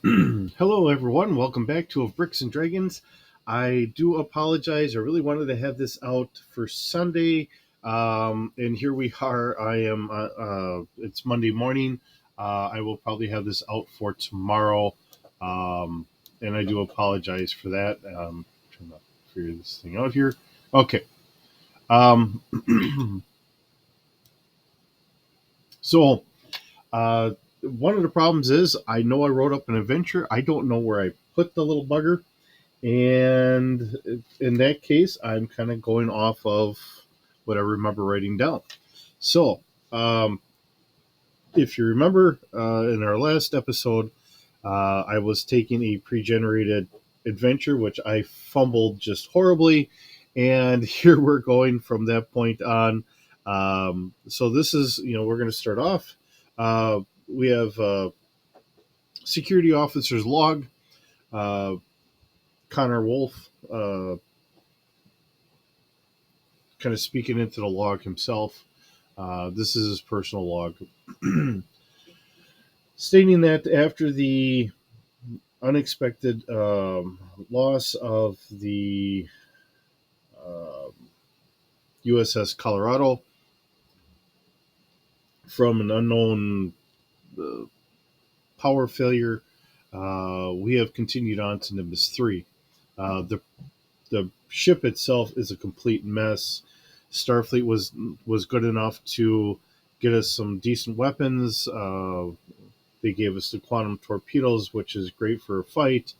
Hello, everyone. Welcome back to Of Bricks and Dragons. I do apologize. I really wanted to have this out for Sunday, and here we are. It's Monday morning. I will probably have this out for tomorrow, um, and I do apologize for that. Trying to figure this thing out here. Okay. Um, so Uh, One of the problems is I know I wrote up an adventure. I don't know where I put the little bugger. And in that case, I'm kind of going off of what I remember writing down. So, um, if you remember in our last episode, I was taking a pre generated adventure, which I fumbled just horribly. And here we're going from that point on. So, this is, we're going to start off. We have security officer's log. Uh, Connor Wolf kind of speaking into the log himself. This is his personal log, stating that after the unexpected loss of the um USS Colorado from an unknown uh, power failure, we have continued on to Nimbus 3. The ship itself is a complete mess. Starfleet was good enough to get us some decent weapons. They gave us the quantum torpedoes, which is great for a fight,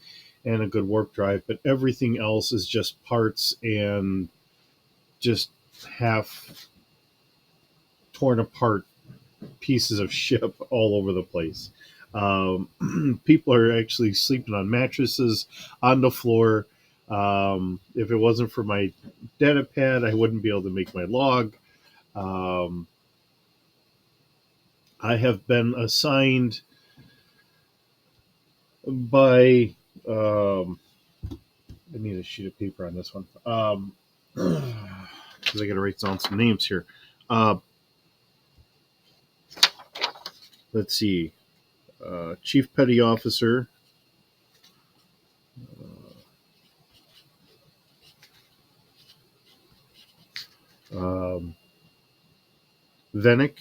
and a good warp drive. But everything else is just parts and just half torn apart pieces of ship all over the place. People are actually sleeping on mattresses on the floor. If it wasn't for my data pad, I wouldn't be able to make my log. Um, I have been assigned by. I need a sheet of paper on this one because I got to write down some names here. Uh, let's see. Chief Petty Officer um, Venick,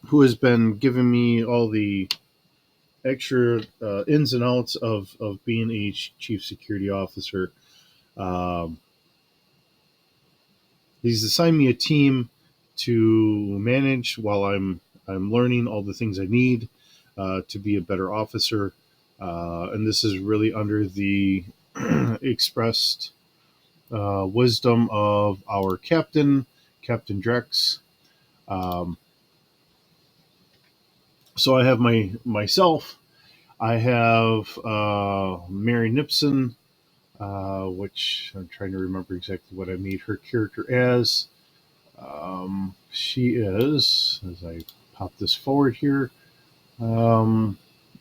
who has been giving me all the extra ins and outs of being a chief security officer. Um, he's assigned me a team to manage while I'm learning all the things I need to be a better officer. And this is really under the expressed wisdom of our captain, Captain Drex. Um, so I have myself. I have Mary Nipson, which I'm trying to remember exactly what I made her character as. She is, as I pop this forward here, um,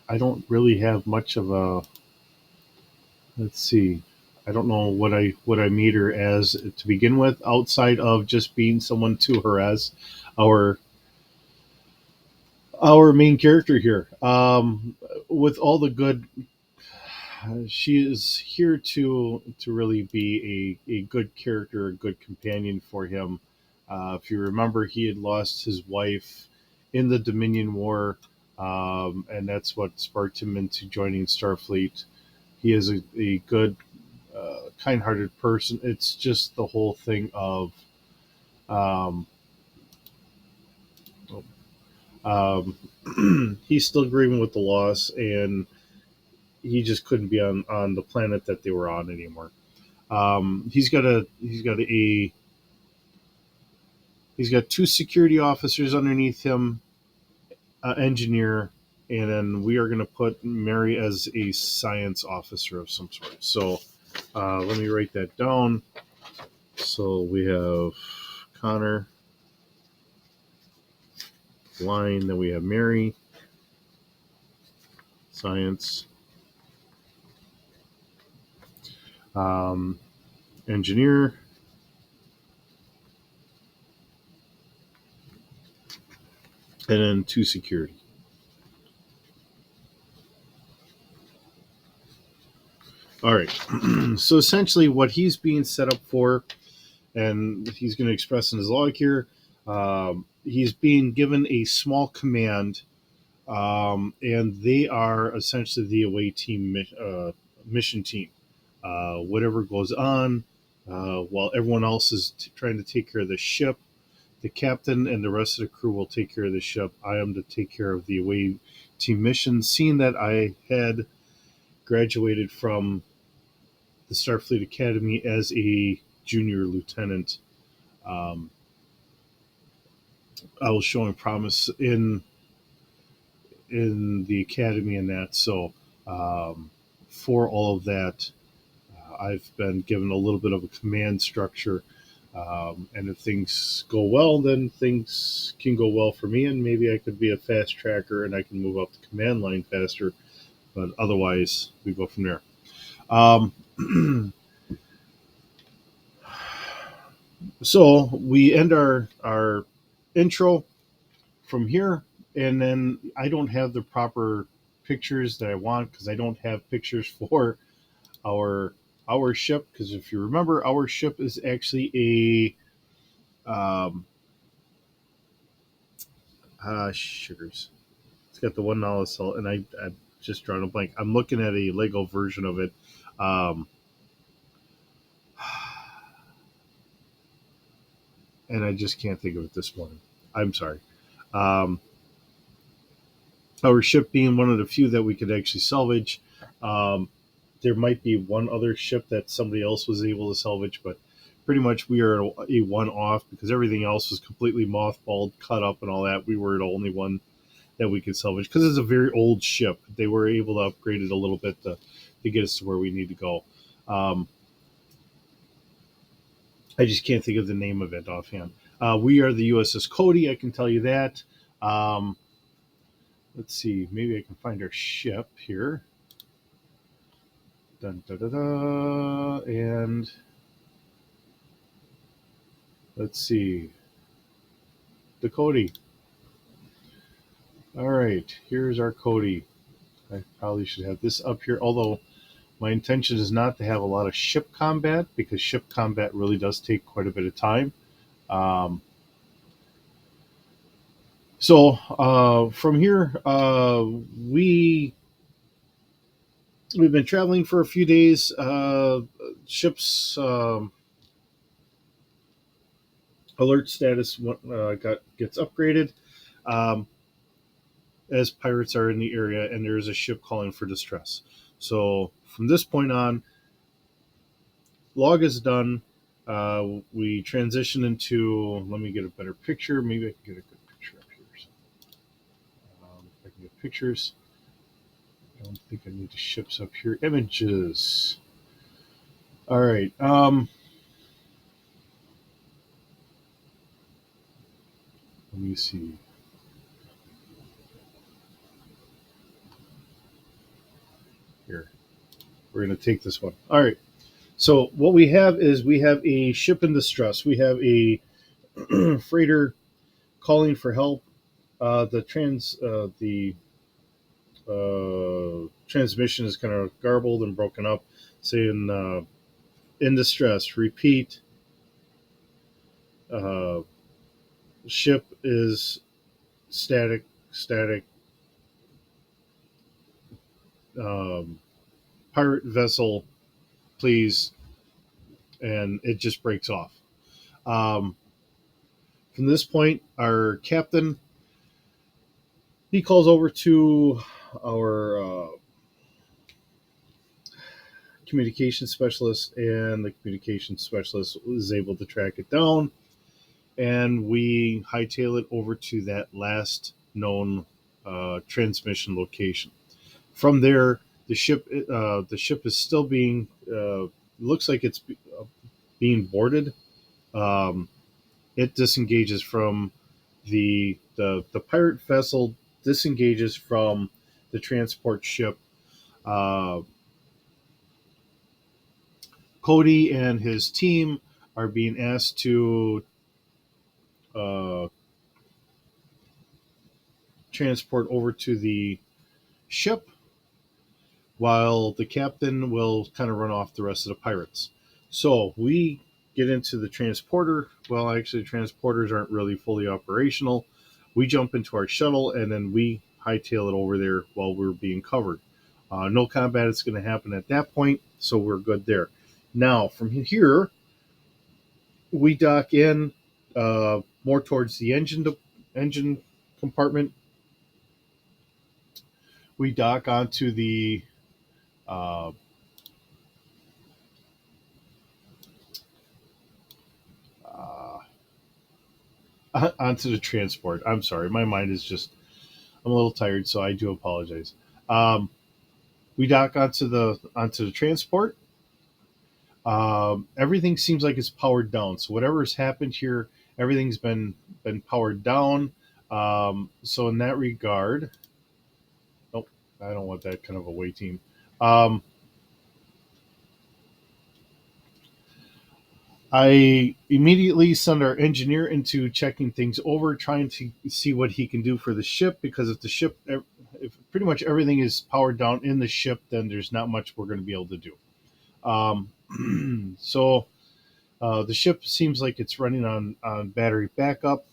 I don't really have much of a. Let's see. I don't know what I made her as to begin with, outside of just being someone to harass our our main character here. With all the good, she is here to really be a good character, a good companion for him. If you remember, he had lost his wife in the Dominion War, and that's what sparked him into joining Starfleet. He is a good, kind-hearted person. It's just the whole thing of um, he's still grieving with the loss, and he just couldn't be on the planet that they were on anymore. He's got two security officers underneath him, engineer, and then we are going to put Mary as a science officer of some sort. So let me write that down. So we have Connor, line, then we have Mary, science, um, engineer, and then 2 security. All right. So essentially, what he's being set up for, and he's going to express in his log here, he's being given a small command, and they are essentially the away team mission team. Whatever goes on, while everyone else is trying to take care of the ship, the captain and the rest of the crew will take care of the ship. I am to take care of the away team mission. Seeing that I had graduated from the Starfleet Academy as a junior lieutenant, um, I was showing promise in the academy and that. So for all of that, I've been given a little bit of a command structure. And if things go well, then things can go well for me, and maybe I could be a fast tracker and I can move up the command line faster. But otherwise, we go from there. Um, so we end our intro from here, and then I don't have the proper pictures that I want because I don't have pictures for our our ship. Because if you remember, our ship is actually a sugars. It's got the 1 cell, and I just drawn a blank. I'm looking at a Lego version of it. Um, and I just can't think of it this morning. I'm sorry. Um, our ship being one of the few that we could actually salvage. Um, there might be one other ship that somebody else was able to salvage, but pretty much we are a one off because everything else was completely mothballed, cut up, and all that. We were the only one that we could salvage because it's a very old ship. They were able to upgrade it a little bit to get us to where we need to go. Um, I just can't think of the name of it offhand. We are the USS Cody, I can tell you that. Um, let's see, maybe I can find our ship here. Dun, da, da, da, and let's see, the Cody. All right, here's our Cody. I probably should have this up here, although my intention is not to have a lot of ship combat because ship combat really does take quite a bit of time. Um, from here, we've been traveling for a few days. Ship's alert status gets upgraded um, as pirates are in the area, and there is a ship calling for distress. So from this point on, log is done. We transition into. Let me get a better picture. Maybe I can get a good picture up here. So, if I can get pictures. I don't think I need the ships up here. Images. All right. Let me see. Here. We're going to take this one. All right. So what we have is we have a ship in distress. We have a freighter calling for help. The transmission is kind of garbled and broken up, saying in distress. Repeat. Uh, ship is static. Static. Um, pirate vessel, please. And it just breaks off. Um, from this point, our captain he calls over to our communication specialist, and the communication specialist is able to track it down, and we hightail it over to that last known transmission location. From there, the ship is still being looks like it's being boarded. Um, it disengages from the pirate vessel disengages from the transport ship. Uh, Cody and his team are being asked to uh, transport over to the ship, while the captain will kind of run off the rest of the pirates. So we get into the transporter. Well, actually, transporters aren't really fully operational. We jump into our shuttle and then we hightail it over there while we're being covered. No combat is going to happen at that point, so we're good there. Now, from here, we dock in more towards the engine compartment. We dock onto the uh, uh, onto the transport. I'm sorry, my mind is just, I'm a little tired, so I do apologize. Um, we dock onto the transport. Everything seems like it's powered down. So whatever has happened here, everything's been powered down. So in that regard, nope, I don't want that kind of away team. Um, I immediately send our engineer into checking things over, trying to see what he can do for the ship. Because if pretty much everything is powered down in the ship, then there's not much we're going to be able to do. So the ship seems like it's running on battery backup.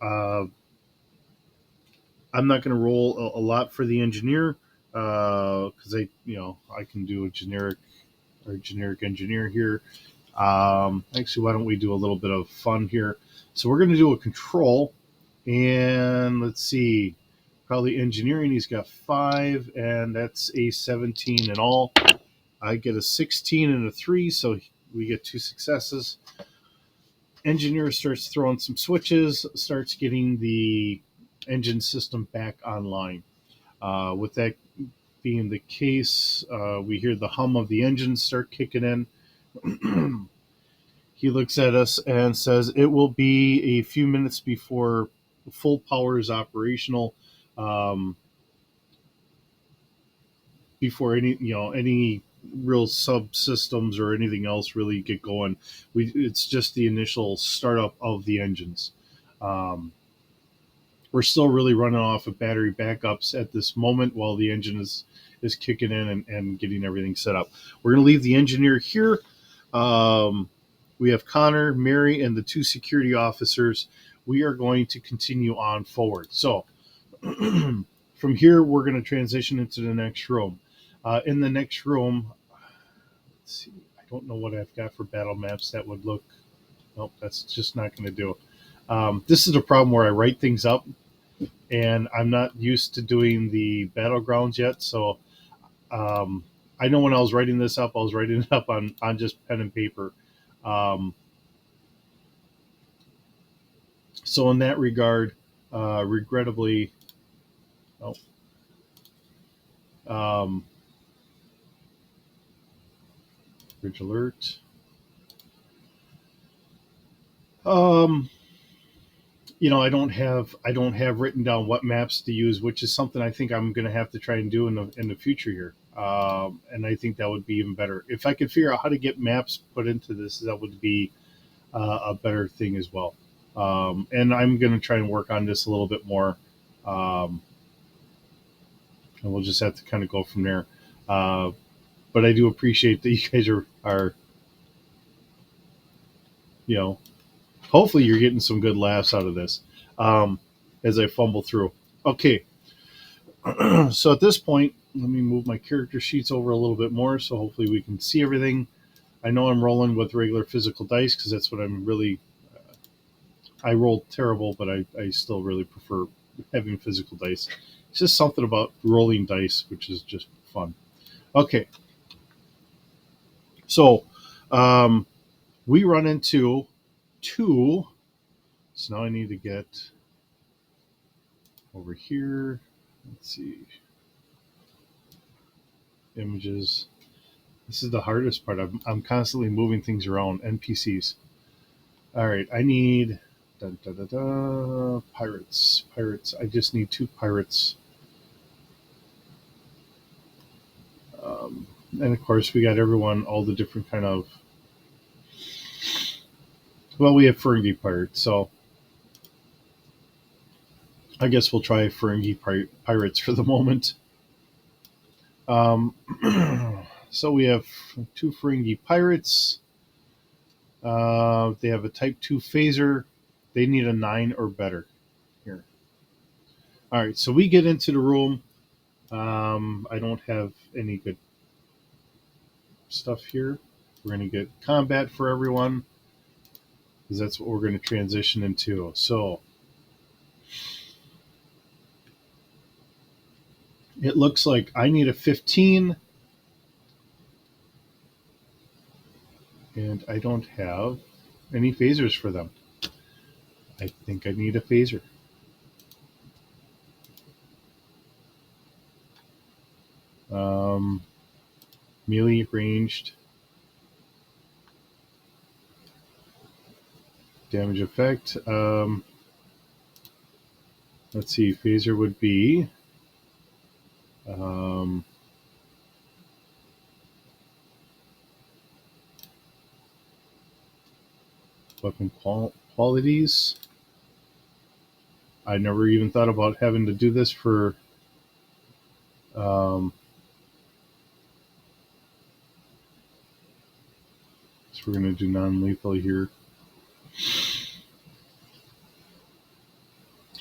Uh, I'm not going to roll a lot for the engineer because I can do a generic engineer here. Actually, why don't we do a little bit of fun here? So we're going to do a control, and let's see, probably engineering. He's got 5, and that's a 17 in all. I get a 16 and a 3, so we get 2 successes. Engineer starts throwing some switches, starts getting the engine system back online. With that being the case, we hear the hum of the engine start kicking in. He looks at us and says, "It will be a few minutes before full power is operational. Um, before any real subsystems or anything else really get going. It's just the initial startup of the engines. Um, we're still really running off of battery backups at this moment while the engine is kicking in and getting everything set up. We're going to leave the engineer here. We have Connor, Mary, and the 2 security officers. We are going to continue on forward. So from here, we're going to transition into the next room. In the next room, let's see, I don't know what I've got for battle maps that would look. Nope, that's just not going to do. This is a problem where I write things up, and I'm not used to doing the battlegrounds yet. So I know when I was writing this up, I was writing it up on just pen and paper. Um, so in that regard, regrettably, oh, bridge alert. Um, I don't have written down what maps to use, which is something I think I'm going to have to try and do in the future here. And I think that would be even better if I could figure out how to get maps put into this. That would be a better thing as well. And I'm going to try and work on this a little bit more. Um, and we'll just have to kind of go from there. Uh, but I do appreciate that you guys are you know hopefully you're getting some good laughs out of this as I fumble through. Okay, so at this point, let me move my character sheets over a little bit more so hopefully we can see everything. I know I'm rolling with regular physical dice because that's what I'm really. I rolled terrible, but I still really prefer having physical dice. It's just something about rolling dice, which is just fun. Okay, so we run into 2. So now I need to get over here. Let's see. Images. This is the hardest part. I'm constantly moving things around. NPCs. All right, I need pirates. Pirates. I just need 2 pirates. And of course, we got everyone, all the different kind of. Well, we have Fergie pirates, so I guess we'll try Ferengi pirates for the moment. Um, so we have 2 Ferengi pirates. They have a Type 2 phaser. They need a 9 or better here. All right, so we get into the room. I don't have any good stuff here. We're going to get combat for everyone because that's what we're going to transition into. So it looks like I need a 15, and I don't have any phasers for them. I think I need a phaser. Um, Melee ranged damage effect. Let's see, phaser would be um, weapon qualities. I never even thought about having to do this for. So we're going to do non-lethal here.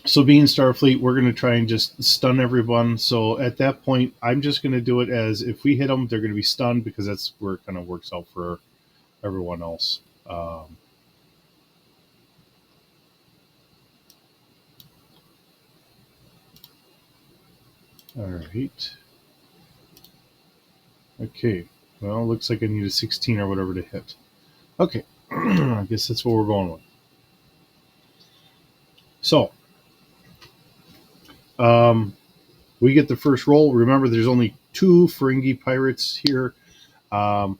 So being Starfleet, we're going to try and just stun everyone. So at that point, I'm just going to do it as if we hit them, they're going to be stunned because that's where it kind of works out for everyone else. All right. Okay. Well, looks like I need a 16 or whatever to hit. Okay. I guess that's what we're going with. So, we get the first roll. Remember, there's only 2 Ferengi pirates here. And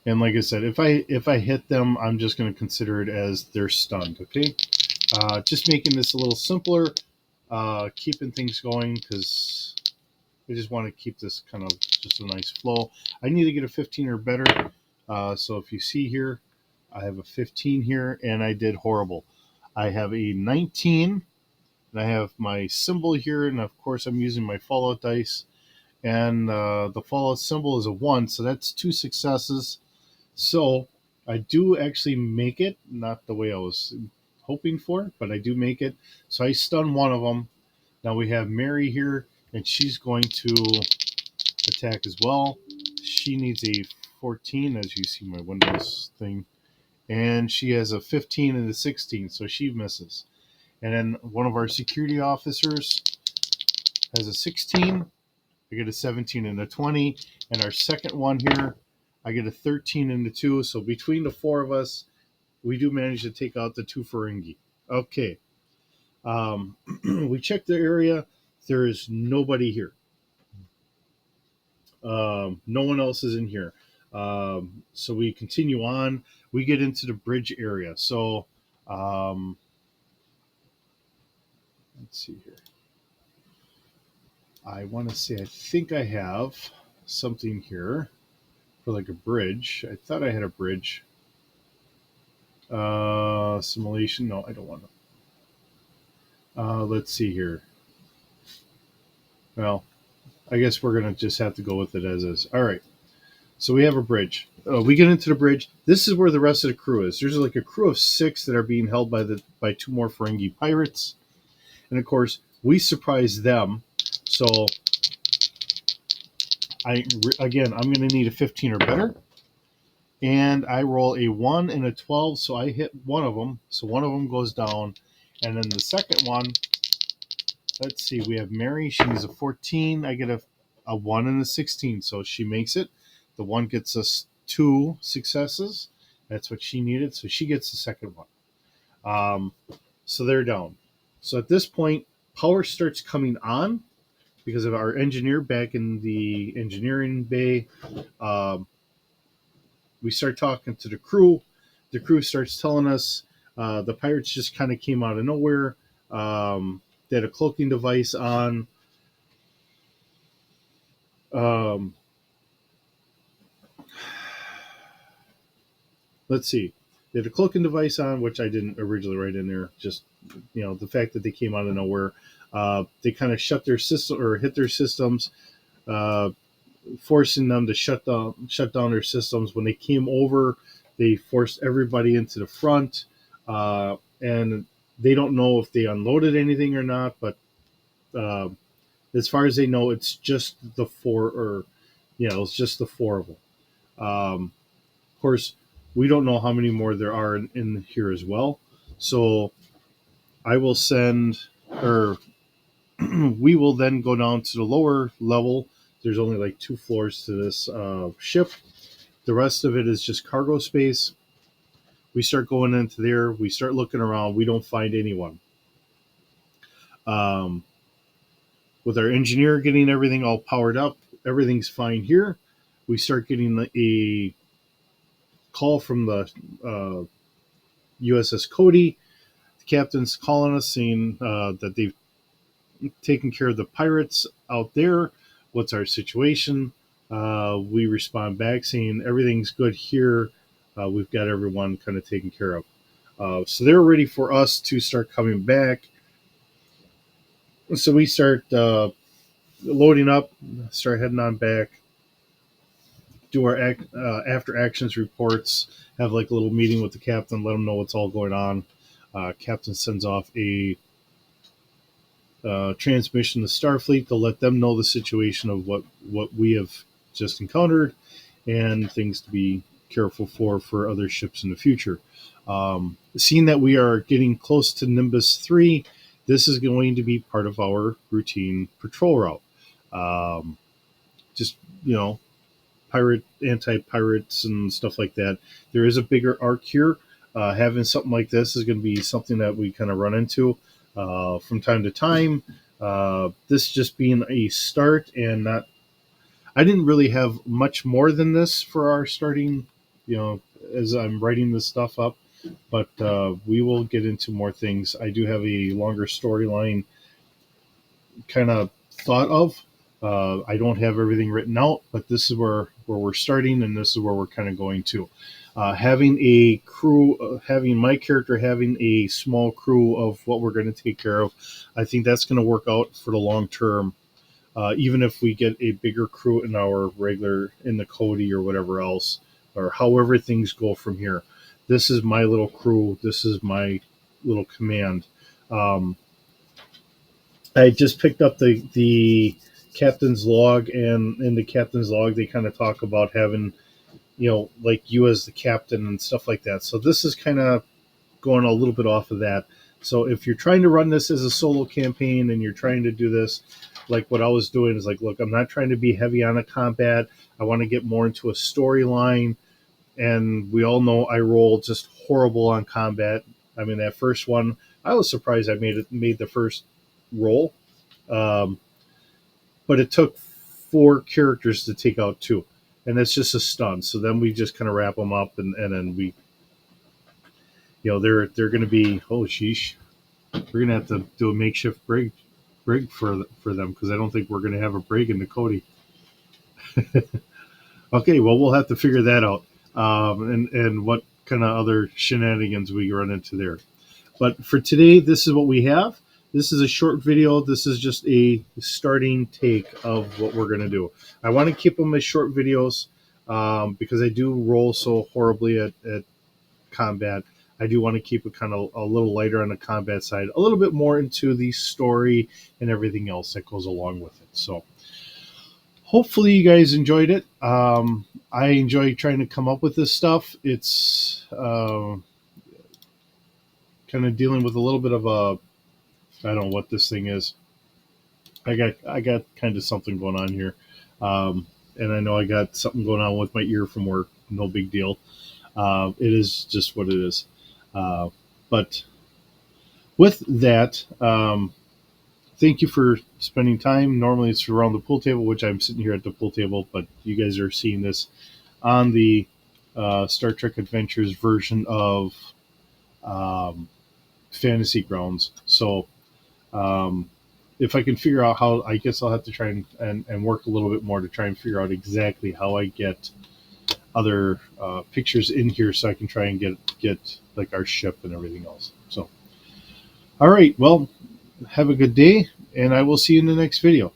like I said, if I hit them, I'm just going to consider it as they're stunned. Okay. Just making this a little simpler, keeping things going because I just want to keep this kind of just a nice flow. I need to get a 15 or better. So if you see here, I have a 15 here, and I did horrible. I have a 19, and I have my symbol here, and of course I'm using my Fallout dice. And the Fallout symbol is a 1, so that's 2 successes. So I do actually make it, not the way I was hoping for, but I do make it. So I stun one of them. Now we have Mary here, and she's going to attack as well. She needs a 14, as you see my Windows thing, and she has a 15 and a 16, so she misses. And then one of our security officers has a 16. I get a 17 and a 20, and our second one here, I get a 13 and a 2. So between the 4 of us, we do manage to take out the 2 Ferengi. Okay. We checked the area. There is nobody here. No one else is in here. So we continue on. We get into the bridge area. So let's see here. I want to say I think I have something here for like a bridge. I thought I had a bridge. Simulation. No, I don't want to. Let's see here. Well, I guess we're going to just have to go with it as is. All right. So we have a bridge. We get into the bridge. This is where the rest of the crew is. There's like a crew of 6 that are being held by 2 more Ferengi pirates, and of course we surprise them. So I'm going to need a 15 or better, and I roll a 1 and a 12. So I hit one of them. So one of them goes down, and then the second one. Let's see. We have Mary. She's a 14. I get a 1 and a 16. So she makes it. The 1 gets us 2 successes. That's what she needed. So she gets the second one. So they're down. So at this point, power starts coming on because of our engineer back in the engineering bay. We start talking to the crew. The crew starts telling us the pirates just kind of came out of nowhere. They had a cloaking device on. Let's see. They had a cloaking device on, which I didn't originally write in there. Just the fact that they came out of nowhere. They kind of shut their system or hit their systems, uh, forcing them to shut down their systems. When they came over, they forced everybody into the front, and they don't know if they unloaded anything or not. But uh, as far as they know, it's just the four, or it's just the four of them. Of course, we don't know how many more there are in here as well. So I will send, or we will then go down to the lower level. There's only like 2 floors to this ship. The rest of it is just cargo space. We start going into there. We start looking around. We don't find anyone. Um, with our engineer getting everything all powered up, everything's fine here. We start getting a call from the USS Cody. The captain's calling us saying that they've taken care of the pirates out there. What's our situation? We respond back saying everything's good here. We've got everyone kind of taken care of. So they're ready for us to start coming back. So we start loading up, start heading on back, do our after actions reports, have like a little meeting with the captain, let him know what's all going on. Captain sends off a transmission to Starfleet to let them know the situation of what we have just encountered and things to be careful for other ships in the future. Seeing that we are getting close to Nimbus 3, this is going to be part of our routine patrol route. Just, anti-pirates and stuff like that. There is a bigger arc here. Having something like this is going to be something that we kind of run into from time to time. This just being a start and not. I didn't really have much more than this for our starting, as I'm writing this stuff up, but we will get into more things. I do have a longer storyline kind of thought of. I don't have everything written out, but this is where we're starting, and this is where we're kind of going to. Having a crew, having my character having a small crew of what we're going to take care of, I think that's going to work out for the long term. Even if we get a bigger crew in our in the Cody or whatever else, or however things go from here. This is my little crew. This is my little command. I just picked up the captain's log, and in the captain's log, they kind of talk about having, like you as the captain and stuff like that. So this is kind of going a little bit off of that. So if you're trying to run this as a solo campaign and you're trying to do this, like what I was doing is like, look, I'm not trying to be heavy on a combat. I want to get more into a storyline. And we all know I roll just horrible on combat. I mean, that first one, I was surprised I made the first roll. But it took 4 characters to take out 2. And that's just a stun. So then we just kind of wrap them up, and then we, they're going to be, oh, sheesh. We're going to have to do a makeshift brig for them, because I don't think we're going to have a brig in the Cody. Okay, well, we'll have to figure that out, and what kind of other shenanigans we run into there. But for today, this is what we have. This is a short video. This is just a starting take of what we're going to do. I want to keep them as short videos because I do roll so horribly at combat. I do want to keep it kind of a little lighter on the combat side, a little bit more into the story and everything else that goes along with it. So hopefully you guys enjoyed it. I enjoy trying to come up with this stuff. It's kind of dealing with a little bit of a, I don't know what this thing is. I got kind of something going on here, and I know I got something going on with my ear from work. No big deal. It is just what it is. But with that, thank you for spending time. Normally it's around the pool table, which I'm sitting here at the pool table, but you guys are seeing this on the Star Trek Adventures version of Fantasy Grounds. So if I can figure out how, I guess I'll have to try and work a little bit more to try and figure out exactly how I get other pictures in here so I can try and get like our ship and everything else. So, all right, well, have a good day, and I will see you in the next video.